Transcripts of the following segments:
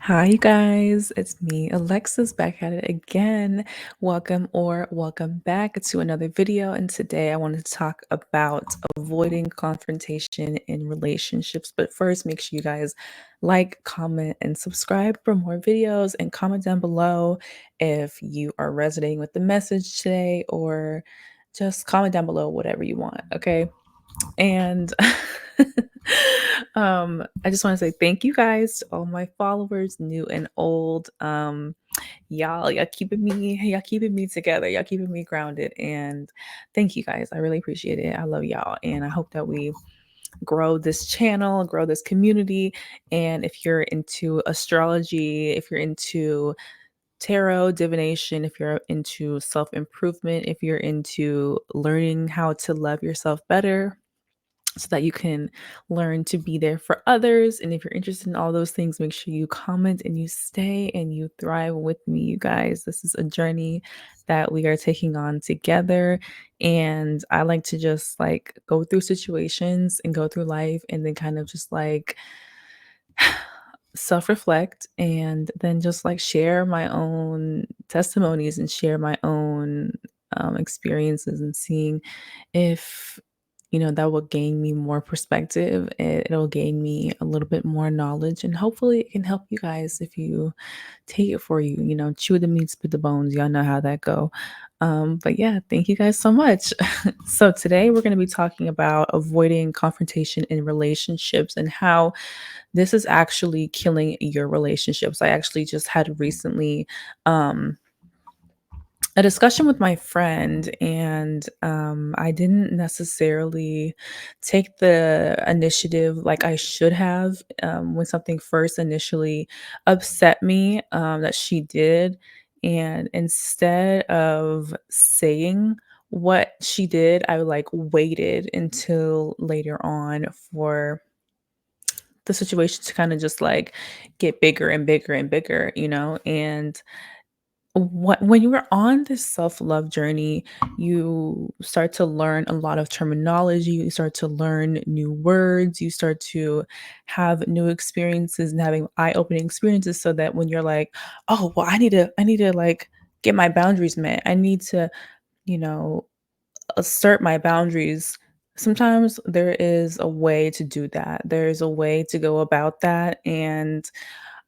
Hi, you guys. It's me, Alexis, back at it again. Welcome or welcome back to another video. And today I want to talk about avoiding confrontation in relationships. But first, make sure you guys like, comment, and subscribe for more videos. And comment down below if you are resonating with the message today, or just comment down below whatever you want. Okay. And I just want to say thank you guys to all my followers, new and old. Y'all keeping me together. Y'all keeping me grounded. And thank you guys. I really appreciate it. I love y'all. And I hope that we grow this channel, grow this community. And if you're into astrology, if you're into tarot, divination, if you're into self-improvement, if you're into learning how to love yourself better, so that you can learn to be there for others. And if you're interested in all those things, make sure you comment and you stay and you thrive with me, you guys. This is a journey that we are taking on together. And I like to just like go through situations and go through life and then kind of just like self reflect and then just like share my own testimonies and share my own experiences and seeing if that will gain me more perspective. It'll gain me a little bit more knowledge, and hopefully it can help you guys if you take it for you. Chew the meat, spit the bones. Y'all know how that go. But yeah, thank you guys so much. So today we're going to be talking about avoiding confrontation in relationships and how this is actually killing your relationships. I actually just had recently a discussion with my friend, and I didn't necessarily take the initiative like I should have when something first initially upset me that she did. And instead of saying what she did, I like waited until later on for the situation to kind of just like get bigger and bigger and bigger, and when you are on this self-love journey, you start to learn a lot of terminology, you start to learn new words, you start to have new experiences and having eye-opening experiences, so that when you're like, "Oh, well, I need to like get my boundaries met. I need to, you know, assert my boundaries." Sometimes there is a way to do that. There's a way to go about that, and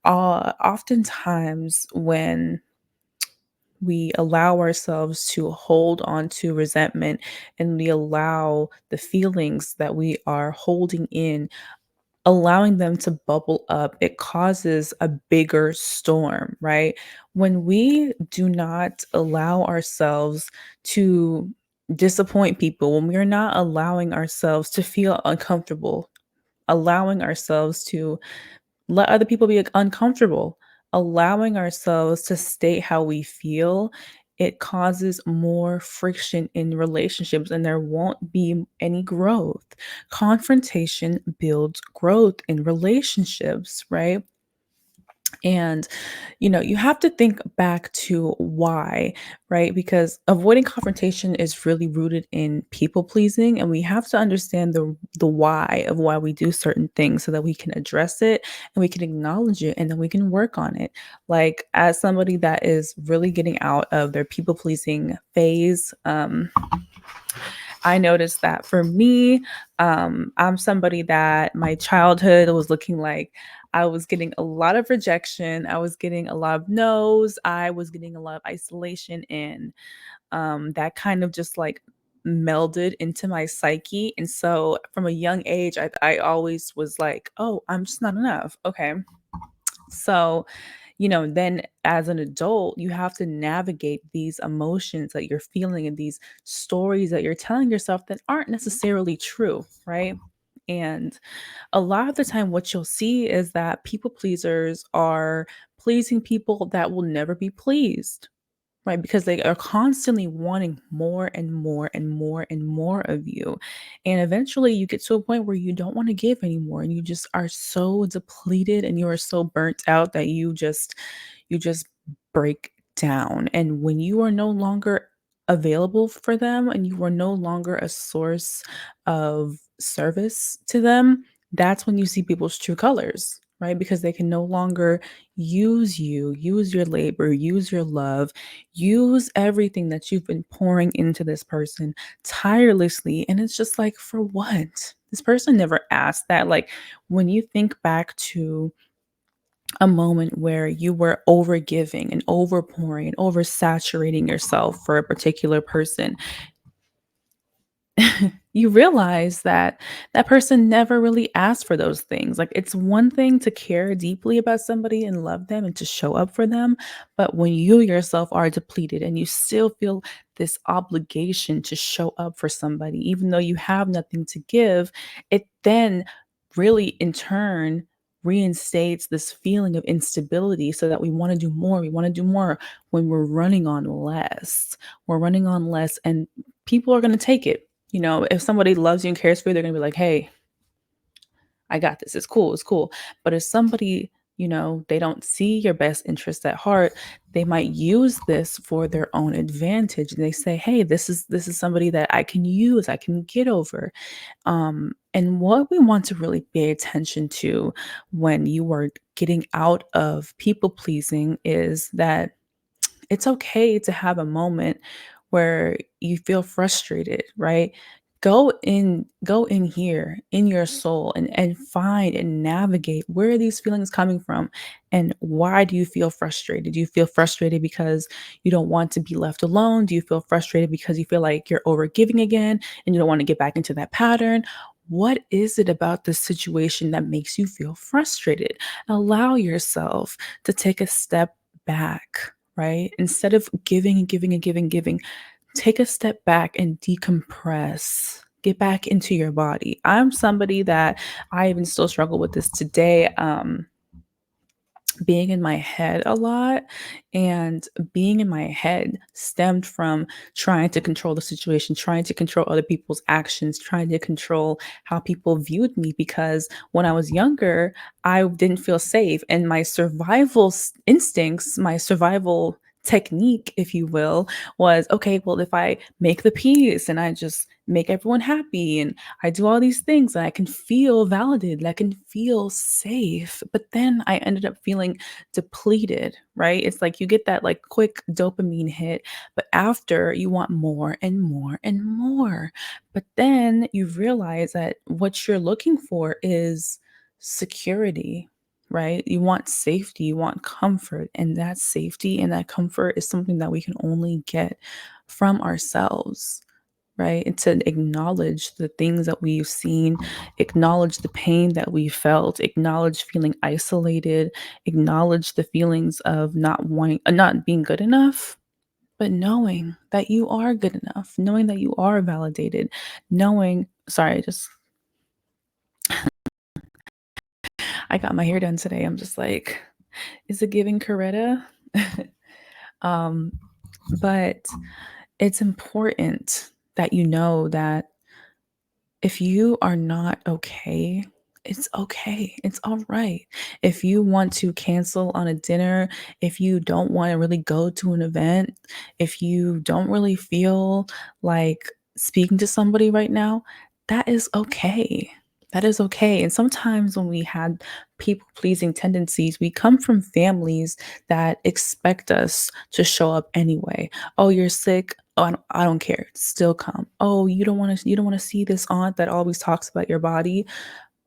oftentimes when we allow ourselves to hold on to resentment and we allow the feelings that we are holding in, allowing them to bubble up, it causes a bigger storm, right? When we do not allow ourselves to disappoint people, when we're not allowing ourselves to feel uncomfortable, allowing ourselves to let other people be uncomfortable, allowing ourselves to state how we feel, it causes more friction in relationships and there won't be any growth. Confrontation builds growth in relationships, right? And, you have to think back to why, right? Because avoiding confrontation is really rooted in people pleasing. And we have to understand the why of why we do certain things so that we can address it and we can acknowledge it and then we can work on it. Like, as somebody that is really getting out of their people pleasing phase, I noticed that for me, I'm somebody that my childhood was looking like I was getting a lot of rejection. I was getting a lot of no's. I was getting a lot of isolation, and that kind of just like melded into my psyche. And so from a young age, I always was like, oh, I'm just not enough. Okay. So, then as an adult, you have to navigate these emotions that you're feeling and these stories that you're telling yourself that aren't necessarily true, right? And a lot of the time, what you'll see is that people pleasers are pleasing people that will never be pleased, right? Because they are constantly wanting more and more and more and more of you. And eventually you get to a point where you don't want to give anymore and you just are so depleted and you are so burnt out that you just break down. And when you are no longer available for them and you are no longer a source of service to them, that's when you see people's true colors, right? Because they can no longer use you, use your labor, use your love, use everything that you've been pouring into this person tirelessly. And it's just like, for what? This person never asked that. Like, when you think back to a moment where you were overgiving and overpouring and oversaturating yourself for a particular person, you realize that that person never really asked for those things. Like, it's one thing to care deeply about somebody and love them and to show up for them, but when you yourself are depleted and you still feel this obligation to show up for somebody even though you have nothing to give, it then really in turn reinstates this feeling of instability, so that we want to do more, we want to do more when we're running on less. We're running on less, and people are going to take it. If somebody loves you and cares for you, they're gonna be like, "Hey, I got this. It's cool. It's cool." But if somebody, they don't see your best interest at heart, they might use this for their own advantage. And they say, "Hey, this is somebody that I can use. I can get over." And what we want to really pay attention to when you are getting out of people pleasing is that it's okay to have a moment where you feel frustrated, right? Go in here in your soul and find and navigate, where are these feelings coming from, and why do you feel frustrated? Do you feel frustrated because you don't want to be left alone? Do you feel frustrated because you feel like you're overgiving again and you don't want to get back into that pattern? What is it about this situation that makes you feel frustrated? Allow yourself to take a step back, right? Instead of giving and giving and giving, take a step back and decompress. Get back into your body. I'm somebody that I even still struggle with this today. Being in my head a lot, and being in my head stemmed from trying to control the situation, trying to control other people's actions, trying to control how people viewed me, because when I was younger I didn't feel safe, and my survival instincts, my survival technique, if you will, was, okay, well, if I make the peace and I just make everyone happy and I do all these things, and I can feel validated, I can feel safe. But then I ended up feeling depleted, right? It's like you get that like quick dopamine hit, but after you want more and more and more. But then you realize that what you're looking for is security, right? You want safety, you want comfort, and that safety and that comfort is something that we can only get from ourselves, right? And to acknowledge the things that we've seen, acknowledge the pain that we felt, acknowledge feeling isolated, acknowledge the feelings of not wanting, not being good enough, but knowing that you are good enough, knowing that you are validated, knowing, sorry, just, I got my hair done today. I'm just like, is it giving Coretta? um, but it's important that you know that if you are not okay, it's okay. It's all right. If you want to cancel on a dinner, if you don't want to really go to an event, if you don't really feel like speaking to somebody right now, that is okay. That is okay. And sometimes when we had people pleasing tendencies, we come from families that expect us to show up anyway. Oh, you're sick. Oh, I don't care. Still come. Oh, you don't want to see this aunt that always talks about your body.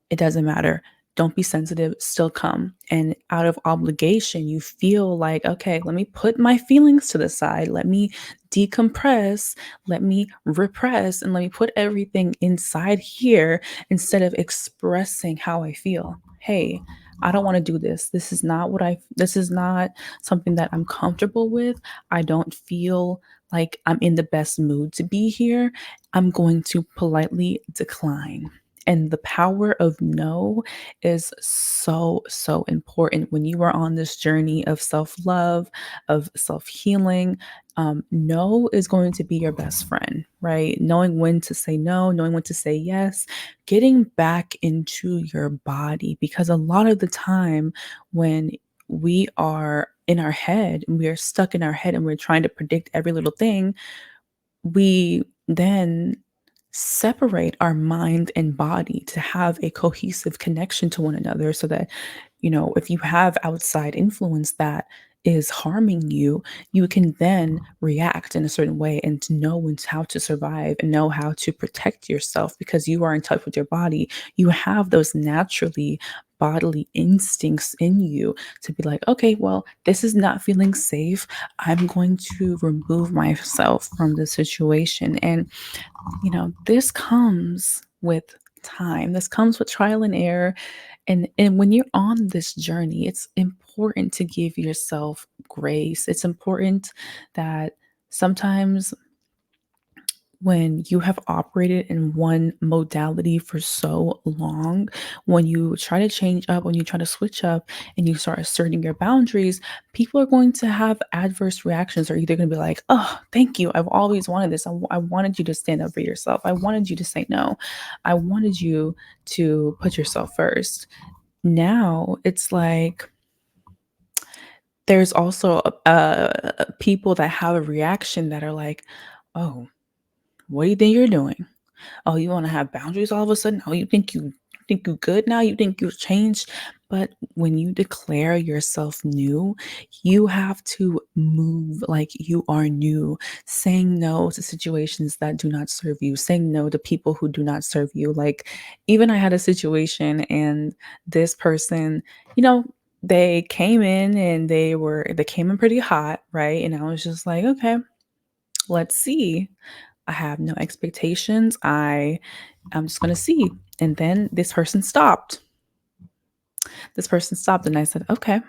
It doesn't matter. Don't be sensitive, still come. And out of obligation, you feel like, okay, let me put my feelings to the side. Let me decompress. Let me repress and let me put everything inside here instead of expressing how I feel. Hey, I don't want to do this. This is not something that I'm comfortable with. I don't feel like I'm in the best mood to be here. I'm going to politely decline. And the power of no is so, so important when you are on this journey of self love, of self healing. No is going to be your best friend, right? Knowing when to say no, knowing when to say yes, getting back into your body. Because a lot of the time, when we are in our head and we are stuck in our head and we're trying to predict every little thing, we then separate our mind and body to have a cohesive connection to one another, so that if you have outside influence that is harming you, you can then react in a certain way and to know how to survive and know how to protect yourself because you are in touch with your body. You have those naturally bodily instincts in you to be like, okay, well, this is not feeling safe. I'm going to remove myself from the situation. And this comes with time. This comes with trial and error. And when you're on this journey, it's important to give yourself grace. It's important that sometimes when you have operated in one modality for so long, when you try to change up, when you try to switch up and you start asserting your boundaries, people are going to have adverse reactions. They're either going to be like, oh, thank you. I've always wanted this. I wanted you to stand up for yourself. I wanted you to say no. I wanted you to put yourself first. Now it's like, there's also people that have a reaction that are like, oh, what do you think you're doing? Oh, you want to have boundaries all of a sudden? Oh, you think you good now? You think you've changed? But when you declare yourself new, you have to move like you are new, saying no to situations that do not serve you, saying no to people who do not serve you. Like, even I had a situation and this person, you know, they came in and they came in pretty hot, right? And I was just like, okay, let's see. I have no expectations. I'm just going to see. And then this person stopped. This person stopped and I said, "Okay.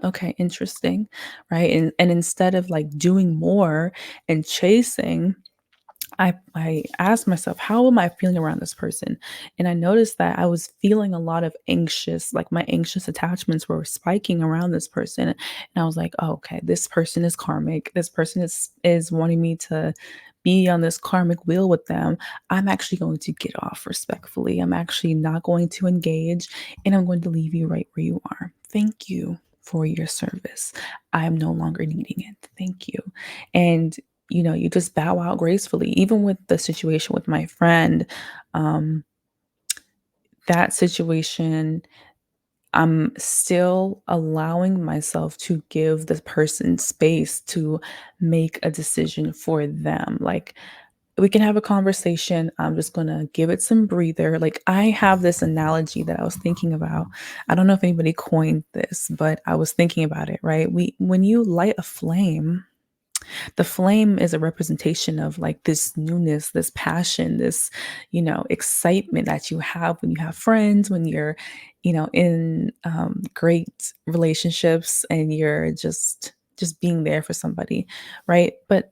Okay, interesting." Right? And instead of like doing more and chasing, I asked myself, how am I feeling around this person? And I noticed that I was feeling a lot of anxious, like my anxious attachments were spiking around this person. And I was like, oh, okay, this person is karmic. This person is wanting me to be on this karmic wheel with them. I'm actually going to get off respectfully. I'm actually not going to engage and I'm going to leave you right where you are. Thank you for your service. I am no longer needing it. Thank you. And you just bow out gracefully. Even with the situation with my friend, um, that situation, I'm still allowing myself to give this person space to make a decision for them. Like, we can have a conversation. I'm just going to give it some breather. Like, I have this analogy that I was thinking about. I don't know if anybody coined this, but I was thinking about it, right? When you light a flame, the flame is a representation of like this newness, this passion, this, excitement that you have when you have friends, when you're, in great relationships and you're just being there for somebody, right? But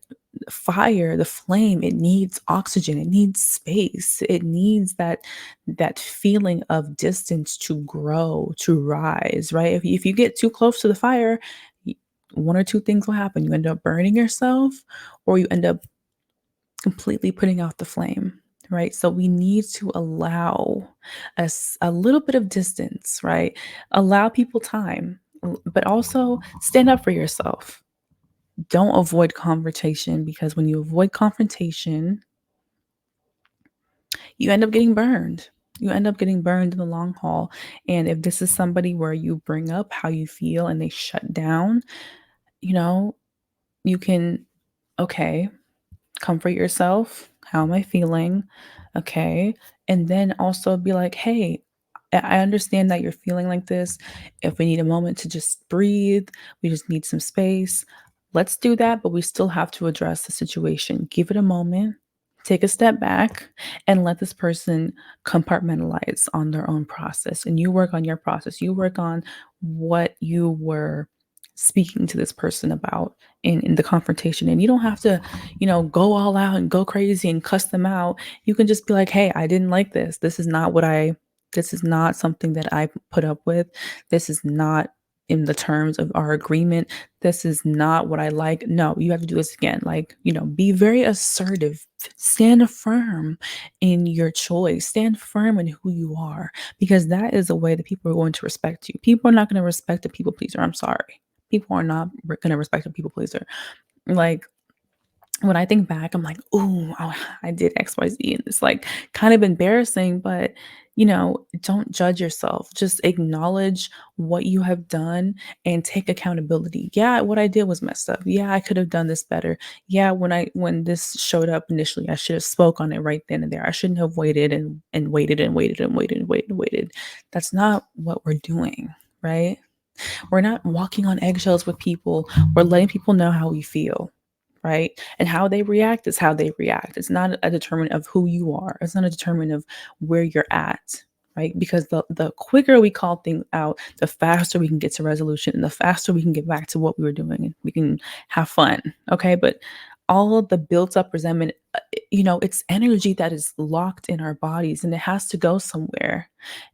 fire, the flame, it needs oxygen, it needs space, it needs that feeling of distance to grow, to rise, right? If you get too close to the fire, one or two things will happen. You end up burning yourself or you end up completely putting out the flame, right? So we need to allow us a little bit of distance, right? Allow people time, but also stand up for yourself. Don't avoid confrontation because when you avoid confrontation, you end up getting burned. You end up getting burned in the long haul. And if this is somebody where you bring up how you feel and they shut down, you know, you can, okay, comfort yourself. How am I feeling? Okay. And then also be like, hey, I understand that you're feeling like this. If we need a moment to just breathe, we just need some space. Let's do that, but we still have to address the situation. Give it a moment, take a step back, and let this person compartmentalize on their own process. And you work on your process. You work on what you were speaking to this person about in the confrontation. And you don't have to, go all out and go crazy and cuss them out. You can just be like, hey, I didn't like this. This is not something that I put up with. This is not in the terms of our agreement. This is not what I like. No, you have to do this again. Like, be very assertive. Stand firm in your choice. Stand firm in who you are, because that is a way that people are going to respect you. People are not going to respect a people pleaser. I'm sorry. People are not going to respect a people pleaser. Like, when I think back, I'm like, "Ooh, I did XYZ," and it's like kind of embarrassing, but don't judge yourself. Just acknowledge what you have done and take accountability. Yeah, what I did was messed up. Yeah, I could have done this better. Yeah, when this showed up initially, I should have spoke on it right then and there. I shouldn't have waited and waited and waited and waited and waited and waited. That's not what we're doing, right? We're not walking on eggshells with people. We're letting people know how we feel, right? And how they react is how they react. It's not a determinant of who you are. It's not a determinant of where you're at, right? Because the quicker we call things out, the faster we can get to resolution and the faster we can get back to what we were doing and we can have fun. Okay. But all of the built up resentment, it's energy that is locked in our bodies and it has to go somewhere.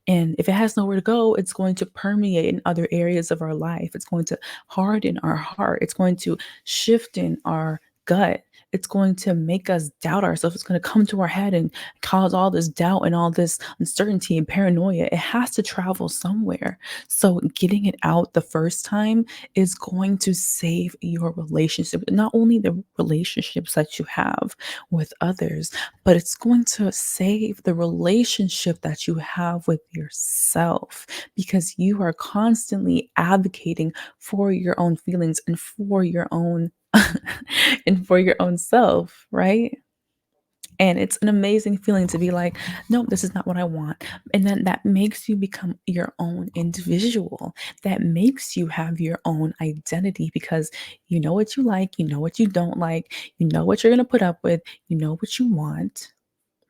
And if it has nowhere to go, it's going to permeate in other areas of our life. It's going to harden our heart. It's going to shift in our gut. It's going to make us doubt ourselves. It's going to come to our head and cause all this doubt and all this uncertainty and paranoia. It has to travel somewhere. So, getting it out the first time is going to save your relationship, not only the relationships that you have with others, but it's going to save the relationship that you have with yourself because you are constantly advocating for your own feelings and for your own and for your own self, right? And it's an amazing feeling to be like, no, this is not what I want. And then that makes you become your own individual. That makes you have your own identity because you know what you like, you know what you don't like, you know what you're going to put up with, you know what you want,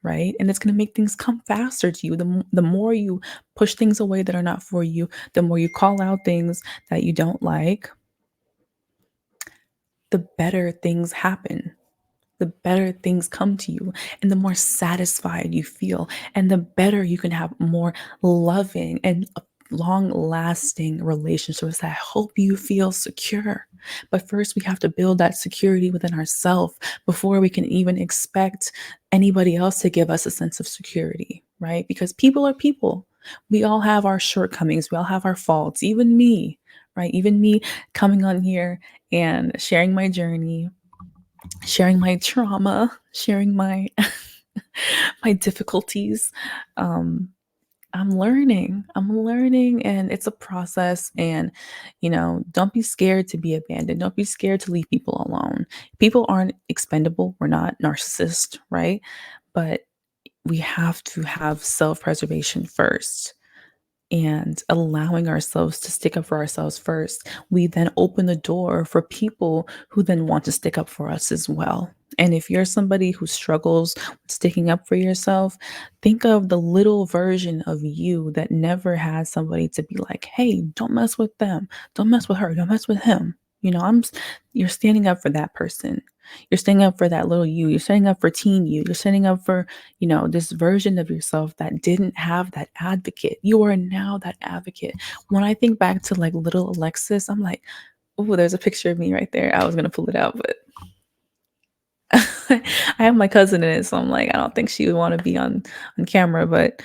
right? And it's going to make things come faster to you. The more you push things away that are not for you, the more you call out things that you don't like, the better things happen, the better things come to you and the more satisfied you feel and the better you can have more loving and long lasting relationships that help you feel secure. But first we have to build that security within ourselves before we can even expect anybody else to give us a sense of security, right? Because people are people. We all have our shortcomings, we all have our faults, even me, right? Even me coming on here and sharing my journey, sharing my trauma, sharing my my difficulties. Um, I'm learning. I'm learning, and it's a process. And don't be scared to be abandoned. Don't be scared to leave people alone. People aren't expendable. We're not narcissists, right? But we have to have self-preservation first and allowing ourselves to stick up for ourselves first, we then open the door for people who then want to stick up for us as well. And if you're somebody who struggles with sticking up for yourself, think of the little version of you that never had somebody to be like, hey, don't mess with them. Don't mess with her. Don't mess with him. You're standing up for that person. You're standing up for that little you. You're standing up for teen you. You're standing up for this version of yourself that didn't have that advocate. You are now that advocate. When I think back to like little Alexis, I'm like, oh, there's a picture of me right there. I was going to pull it out, but I have my cousin in it. So I'm like, I don't think she would want to be on camera, but,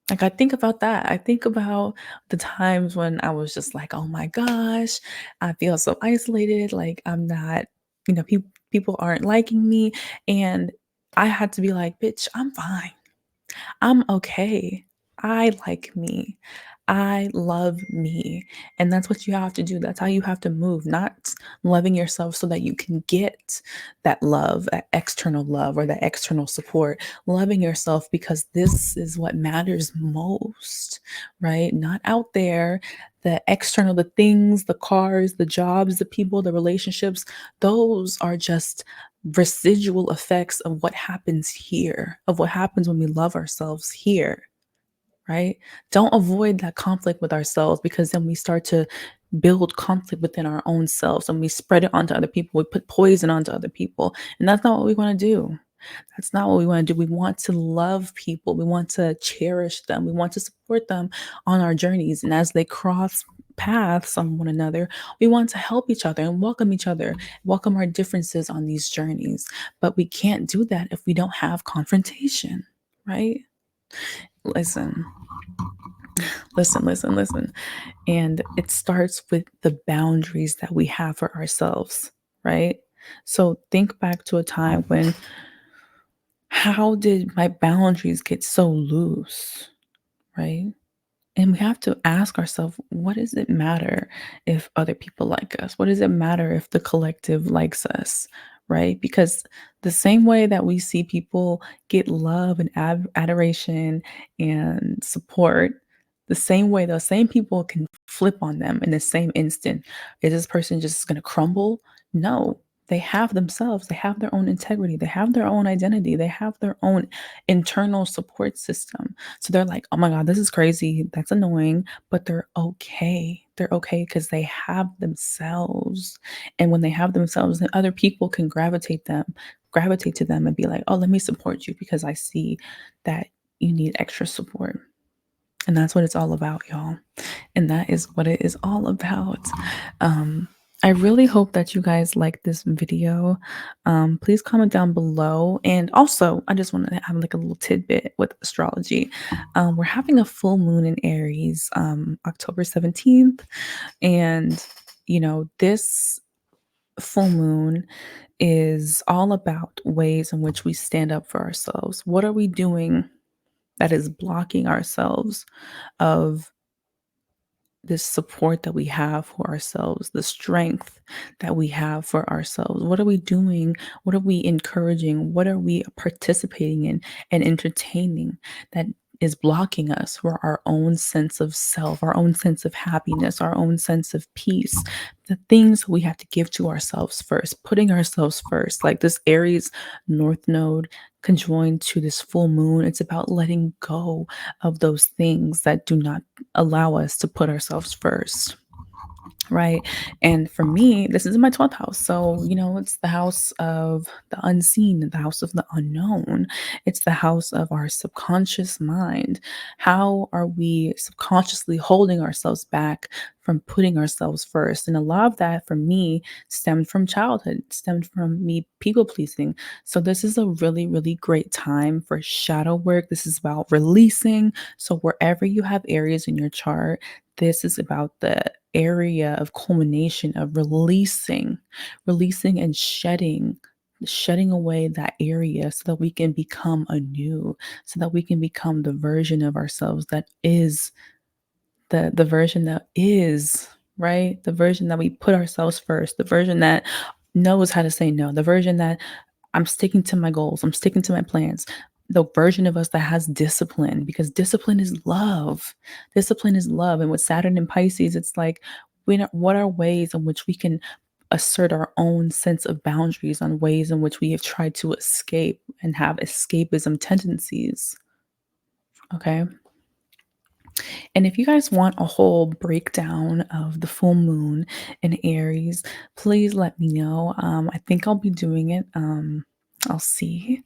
like I think about that. I think about the times when I was just like, oh my gosh, I feel so isolated. Like I'm not, people aren't liking me. And I had to be like, bitch, I'm fine. I'm okay. I like me. I love me. And that's what you have to do. That's how you have to move, not loving yourself so that you can get that love, that external love or that external support. Loving yourself because this is what matters most, right? Not out there, the external, the things, the cars, the jobs, the people, the relationships. Those are just residual effects of what happens here, of what happens when we love ourselves here, right? Don't avoid that conflict with ourselves because then we start to build conflict within our own selves and we spread it onto other people. We put poison onto other people. And that's not what we want to do. That's not what we want to do. We want to love people. We want to cherish them. We want to support them on our journeys. And as they cross paths on one another, we want to help each other, welcome our differences on these journeys. But we can't do that if we don't have confrontation, right? Listen, listen. And it starts with the boundaries that we have for ourselves, right? So think back to a time when How did my boundaries get so loose, right? And we have to ask ourselves, what does it matter if other people like us? What does it matter if the collective likes us? Right? Because the same way that we see people get love and adoration and support, the same way those same people can flip on them in the same instant. Is this person just going to crumble? No. They have themselves, they have their own integrity, they have their own identity, they have their own internal support system. So they're like, "Oh my god, this is crazy. That's annoying," but they're okay. They're okay because they have themselves. And when they have themselves, then other people can gravitate to them and be like, "Oh, let me support you because I see that you need extra support." And that's what it's all about, y'all. And that is what it is all about. Um, I really hope that you guys like this video. Please comment down below. And also, I just want to have like a little tidbit with astrology. We're having a full moon in Aries, October 17th. And, this full moon is all about ways in which we stand up for ourselves. What are we doing that is blocking ourselves of this support that we have for ourselves, the strength that we have for ourselves? What are we doing? What are we encouraging? What are we participating in and entertaining that is blocking us for our own sense of self, our own sense of happiness, our own sense of peace? The things we have to give to ourselves first, putting ourselves first, like this Aries North Node conjoined to this full moon. It's about letting go of those things that do not allow us to put ourselves first. Right. And for me, this is my 12th house. So, it's the house of the unseen, the house of the unknown. It's the house of our subconscious mind. How are we subconsciously holding ourselves back from putting ourselves first? And a lot of that for me stemmed from childhood, stemmed from me people pleasing. So, this is a really, really great time for shadow work. This is about releasing. So, wherever you have areas in your chart, this is about the area of culmination of releasing and shedding away that area so that we can become anew, so that we can become the version of ourselves that is the version that is, right? The version that we put ourselves first, the version that knows how to say no, the version that I'm sticking to my goals, I'm sticking to my plans. The version of us that has discipline, because discipline is love. Discipline is love. And with Saturn and Pisces, it's like, what are ways in which we can assert our own sense of boundaries on ways in which we have tried to escape and have escapism tendencies? Okay. And if you guys want a whole breakdown of the full moon in Aries, please let me know. I think I'll be doing it. I'll see.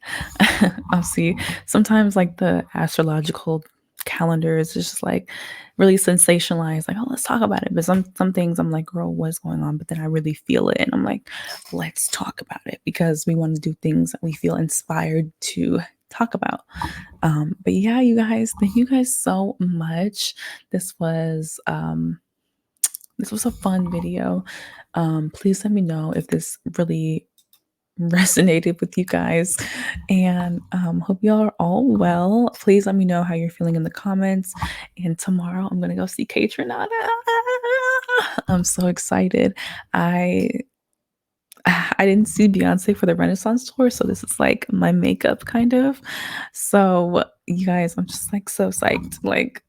I'll see. Sometimes, like the astrological calendar is just like really sensationalized. Like, oh, let's talk about it. But some things I'm like, girl, what's going on? But then I really feel it, and I'm like, let's talk about it because we want to do things that we feel inspired to talk about. But yeah, you guys, thank you guys so much. This was um this was a fun video. Please let me know if this really resonated with you guys. And hope y'all are all well. Please let me know how you're feeling in the comments. And tomorrow I'm gonna go see Kate Renata. I'm so excited. I I didn't see Beyonce for the Renaissance tour, so this is like my makeup kind of. So you guys, I'm just like so psyched. Like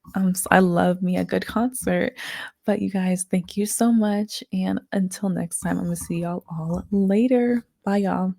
I love me a good concert. But you guys, thank you so much. And until next time, I'm gonna see y'all all later. Bye, y'all.